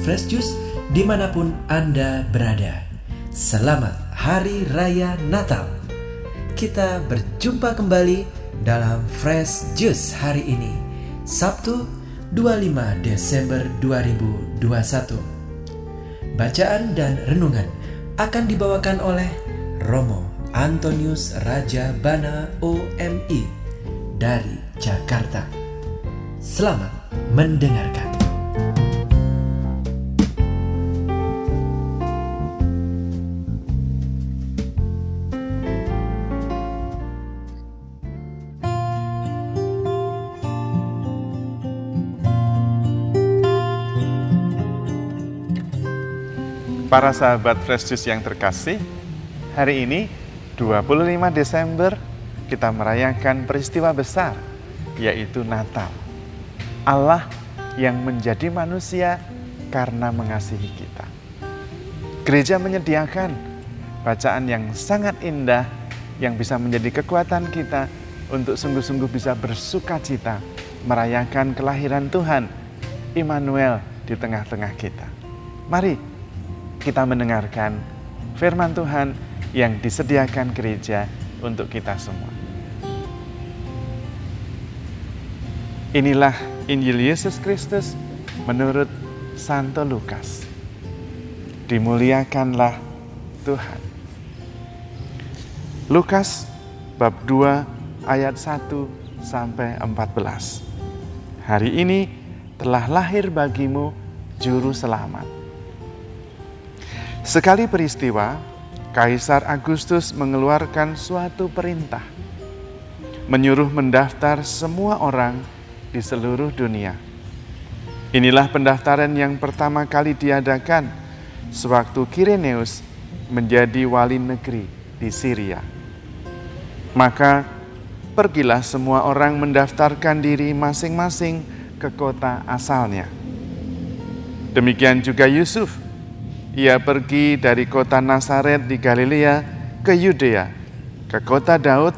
Fresh Juice dimanapun Anda berada. Selamat Hari Raya Natal. Kita berjumpa kembali dalam Fresh Juice hari ini, Sabtu 25 Desember 2021. Bacaan dan renungan akan dibawakan oleh Romo Antonius Raja Bana OMI dari Jakarta. Selamat mendengarkan. Para sahabat Fresh Juice yang terkasih, hari ini 25 Desember kita merayakan peristiwa besar, yaitu Natal. Allah yang menjadi manusia karena mengasihi kita. Gereja menyediakan bacaan yang sangat indah yang bisa menjadi kekuatan kita untuk sungguh-sungguh bisa bersukacita merayakan kelahiran Tuhan, Immanuel di tengah-tengah kita. Mari kita mendengarkan firman Tuhan yang disediakan gereja untuk kita semua. Inilah Injil Yesus Kristus menurut Santo Lukas. Dimuliakanlah Tuhan. Lukas bab 2 ayat 1 sampai 14. Hari ini telah lahir bagimu juru selamat. Sekali peristiwa, Kaisar Agustus mengeluarkan suatu perintah, menyuruh mendaftar semua orang di seluruh dunia. Inilah pendaftaran yang pertama kali diadakan sewaktu Kireneus menjadi wali negeri di Syria. Maka pergilah semua orang mendaftarkan diri masing-masing ke kota asalnya. Demikian juga Yusuf. Ia pergi dari kota Nazaret di Galilea ke Yudea, ke kota Daud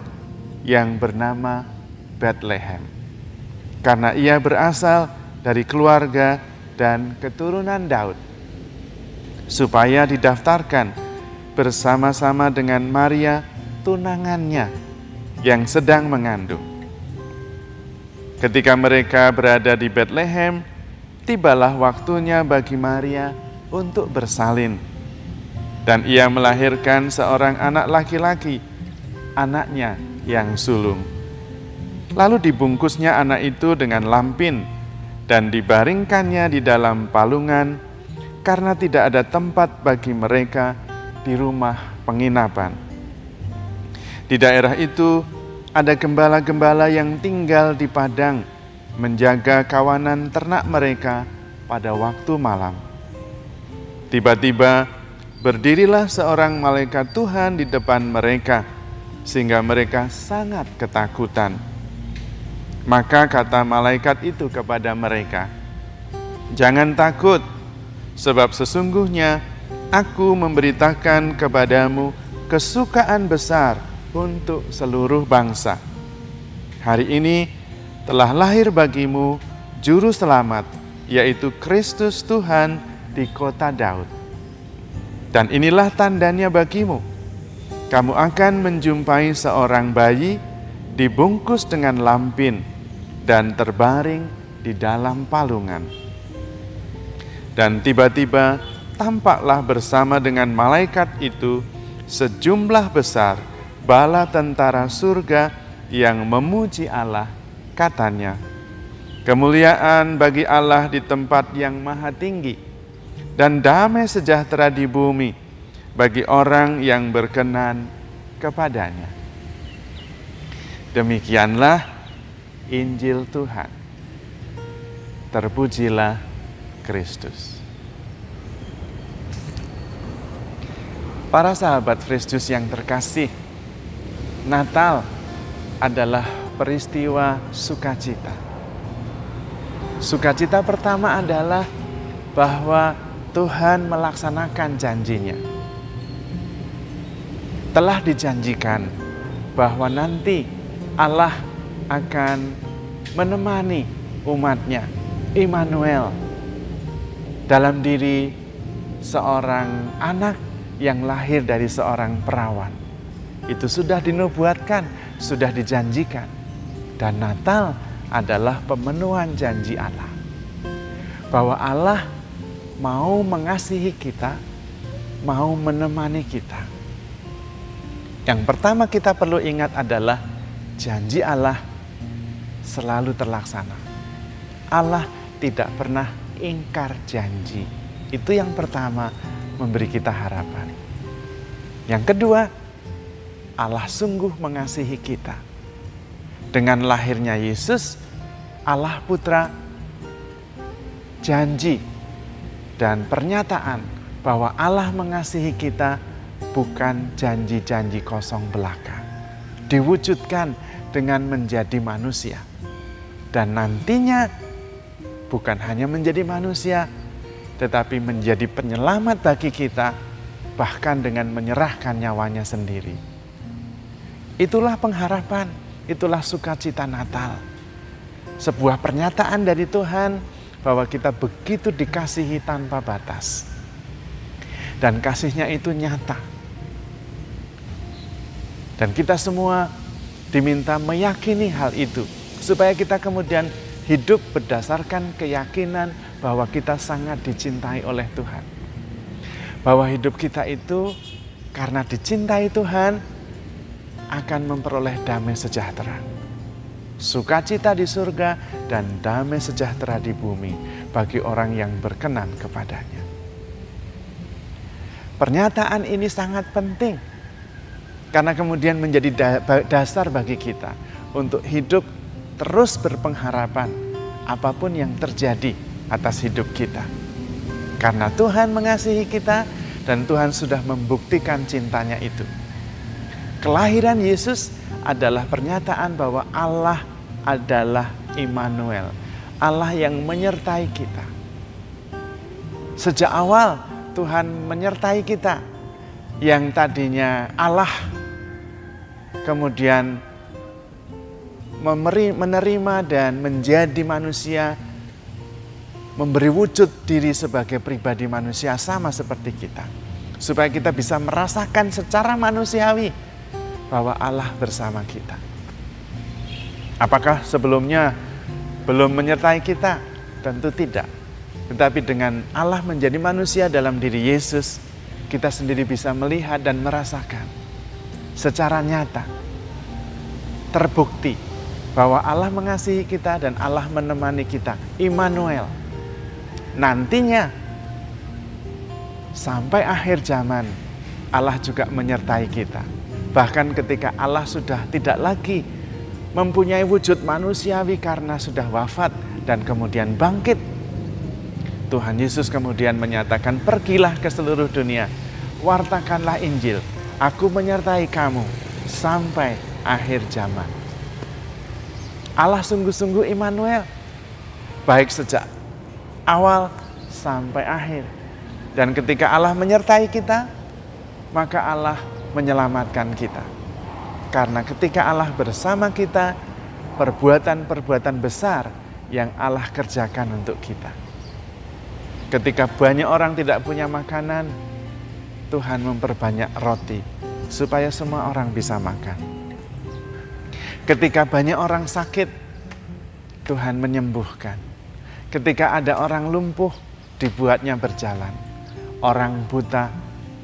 yang bernama Betlehem. Karena ia berasal dari keluarga dan keturunan Daud, supaya didaftarkan bersama-sama dengan Maria tunangannya yang sedang mengandung. Ketika mereka berada di Betlehem, tibalah waktunya bagi Maria untuk bersalin. Dan ia melahirkan seorang anak laki-laki, anaknya yang sulung. Lalu dibungkusnya anak itu dengan lampin dan dibaringkannya di dalam palungan karena tidak ada tempat bagi mereka di rumah penginapan. Di daerah itu ada gembala-gembala yang tinggal di padang menjaga kawanan ternak mereka pada waktu malam. Tiba-tiba berdirilah seorang malaikat Tuhan di depan mereka, sehingga mereka sangat ketakutan. Maka kata malaikat itu kepada mereka, "Jangan takut, sebab sesungguhnya aku memberitakan kepadamu kesukaan besar untuk seluruh bangsa. Hari ini telah lahir bagimu juru selamat, yaitu Kristus Tuhan di kota Daud. Dan inilah tandanya bagimu, kamu akan menjumpai seorang bayi dibungkus dengan lampin dan terbaring di dalam palungan." Dan tiba-tiba tampaklah bersama dengan malaikat itu sejumlah besar bala tentara surga yang memuji Allah, katanya, "Kemuliaan bagi Allah di tempat yang maha tinggi, dan damai sejahtera di bumi bagi orang yang berkenan kepadanya." Demikianlah Injil Tuhan. Terpujilah Kristus. Para sahabat Fresh Juice yang terkasih, Natal adalah peristiwa sukacita. Sukacita pertama adalah bahwa Tuhan melaksanakan janjinya. Telah dijanjikan bahwa nanti Allah akan menemani umatnya, Immanuel. dalam diri seorang anak yang lahir dari seorang perawan. Itu sudah dinubuatkan, sudah dijanjikan. Dan Natal adalah pemenuhan janji Allah. Bahwa Allah mau mengasihi kita, mau menemani kita. Yang pertama kita perlu ingat adalah janji Allah selalu terlaksana. Allah tidak pernah ingkar janji. Itu yang pertama, memberi kita harapan. Yang kedua, Allah sungguh mengasihi kita. Dengan lahirnya Yesus, Allah Putra janji dan pernyataan bahwa Allah mengasihi kita bukan janji-janji kosong belaka. Diwujudkan dengan menjadi manusia. Dan nantinya bukan hanya menjadi manusia, tetapi menjadi penyelamat bagi kita, bahkan dengan menyerahkan nyawanya sendiri. Itulah pengharapan, itulah sukacita Natal. Sebuah pernyataan dari Tuhan bahwa kita begitu dikasihi tanpa batas. Dan kasihnya itu nyata. Dan kita semua diminta meyakini hal itu, supaya kita kemudian hidup berdasarkan keyakinan bahwa kita sangat dicintai oleh Tuhan. Bahwa hidup kita itu karena dicintai Tuhan akan memperoleh damai sejahtera. Sukacita di surga dan damai sejahtera di bumi bagi orang yang berkenan kepadanya. Pernyataan ini sangat penting karena kemudian menjadi dasar bagi kita untuk hidup terus berpengharapan apapun yang terjadi atas hidup kita. Karena Tuhan mengasihi kita dan Tuhan sudah membuktikan cintanya itu. Kelahiran Yesus adalah pernyataan bahwa Allah adalah Immanuel, Allah yang menyertai kita. Sejak awal Tuhan menyertai kita, yang tadinya Allah kemudian menerima dan menjadi manusia, memberi wujud diri sebagai pribadi manusia sama seperti kita, supaya kita bisa merasakan secara manusiawi bahwa Allah bersama kita. Apakah sebelumnya belum menyertai kita? Tentu tidak. Tetapi dengan Allah menjadi manusia dalam diri Yesus, kita sendiri bisa melihat dan merasakan secara nyata, terbukti bahwa Allah mengasihi kita dan Allah menemani kita. Immanuel. Nantinya sampai akhir zaman Allah juga menyertai kita. Bahkan ketika Allah sudah tidak lagi mempunyai wujud manusiawi karena sudah wafat dan kemudian bangkit, Tuhan Yesus kemudian menyatakan, pergilah ke seluruh dunia, wartakanlah Injil, aku menyertai kamu sampai akhir zaman. Allah sungguh-sungguh Immanuel, baik sejak awal sampai akhir. Dan ketika Allah menyertai kita, maka Allah menyelamatkan kita. Karena ketika Allah bersama kita, perbuatan-perbuatan besar yang Allah kerjakan untuk kita. Ketika banyak orang tidak punya makanan, Tuhan memperbanyak roti supaya semua orang bisa makan. Ketika banyak orang sakit, Tuhan menyembuhkan. Ketika ada orang lumpuh, dibuatnya berjalan. Orang buta,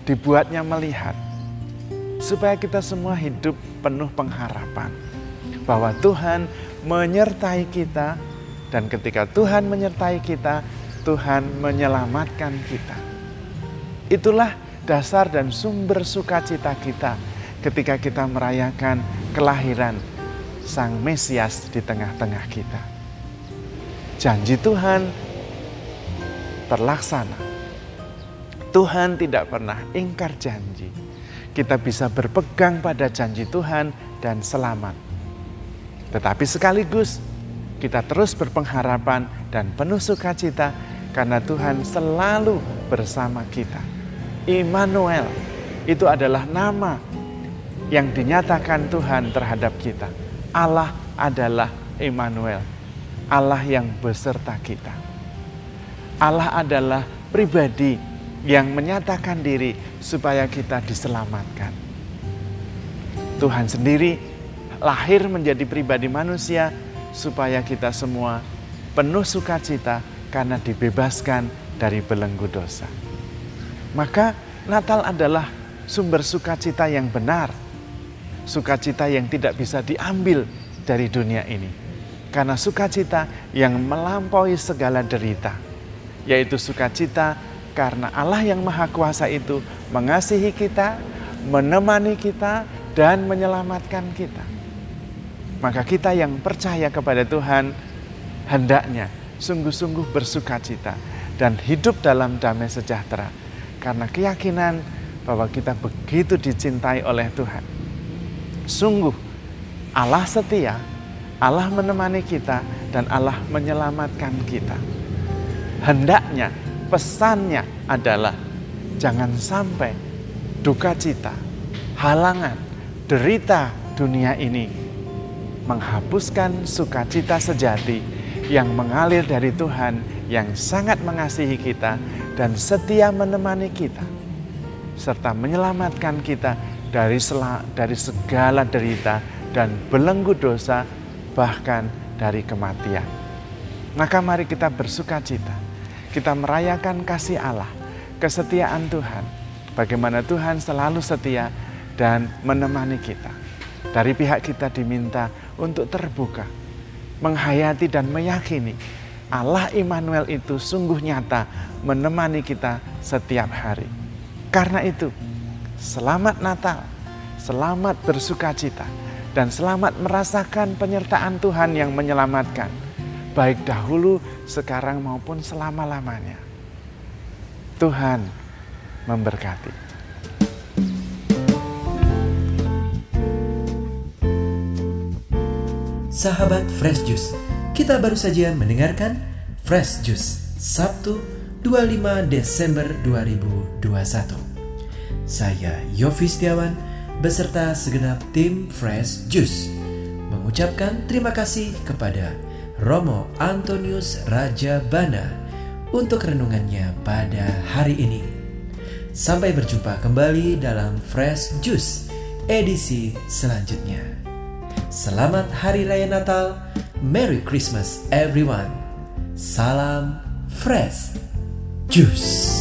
dibuatnya melihat. Supaya kita semua hidup penuh pengharapan bahwa Tuhan menyertai kita, dan ketika Tuhan menyertai kita, Tuhan menyelamatkan kita. Itulah dasar dan sumber sukacita kita ketika kita merayakan kelahiran Sang Mesias di tengah-tengah kita. Janji Tuhan terlaksana. Tuhan tidak pernah ingkar janji. Kita bisa berpegang pada janji Tuhan dan selamat. Tetapi sekaligus kita terus berpengharapan dan penuh sukacita karena Tuhan selalu bersama kita. Immanuel itu adalah nama yang dinyatakan Tuhan terhadap kita. Allah adalah Immanuel, Allah yang beserta kita. Allah adalah pribadi yang menyatakan diri supaya kita diselamatkan. Tuhan sendiri lahir menjadi pribadi manusia supaya kita semua penuh sukacita karena dibebaskan dari belenggu dosa. Maka Natal adalah sumber sukacita yang benar, sukacita yang tidak bisa diambil dari dunia ini, karena sukacita yang melampaui segala derita, yaitu sukacita karena Allah yang Maha Kuasa itu mengasihi kita, menemani kita, dan menyelamatkan kita. Maka kita yang percaya kepada Tuhan hendaknya sungguh-sungguh bersukacita dan hidup dalam damai sejahtera, karena keyakinan bahwa kita begitu dicintai oleh Tuhan. Sungguh Allah setia, Allah menemani kita, dan Allah menyelamatkan kita. Hendaknya pesannya adalah jangan sampai duka cita, halangan, derita dunia ini menghapuskan sukacita sejati yang mengalir dari Tuhan yang sangat mengasihi kita dan setia menemani kita, serta menyelamatkan kita dari segala derita dan belenggu dosa, bahkan dari kematian. Maka mari kita bersukacita, kita merayakan kasih Allah, kesetiaan Tuhan, bagaimana Tuhan selalu setia dan menemani kita. Dari pihak kita diminta untuk terbuka, menghayati dan meyakini Allah Immanuel itu sungguh nyata menemani kita setiap hari. Karena itu, selamat Natal, selamat bersukacita, dan selamat merasakan penyertaan Tuhan yang menyelamatkan, baik dahulu, sekarang maupun selama-lamanya. Tuhan memberkati. Sahabat Fresh Juice, kita baru saja mendengarkan Fresh Juice Sabtu 25 Desember 2021. Saya Yofi Setiawan beserta segenap tim Fresh Juice mengucapkan terima kasih kepada Romo Antonius Rajabana untuk renungannya pada hari ini. Sampai berjumpa kembali dalam Fresh Juice edisi selanjutnya. Selamat Hari Raya Natal, Merry Christmas everyone. Salam Fresh Juice.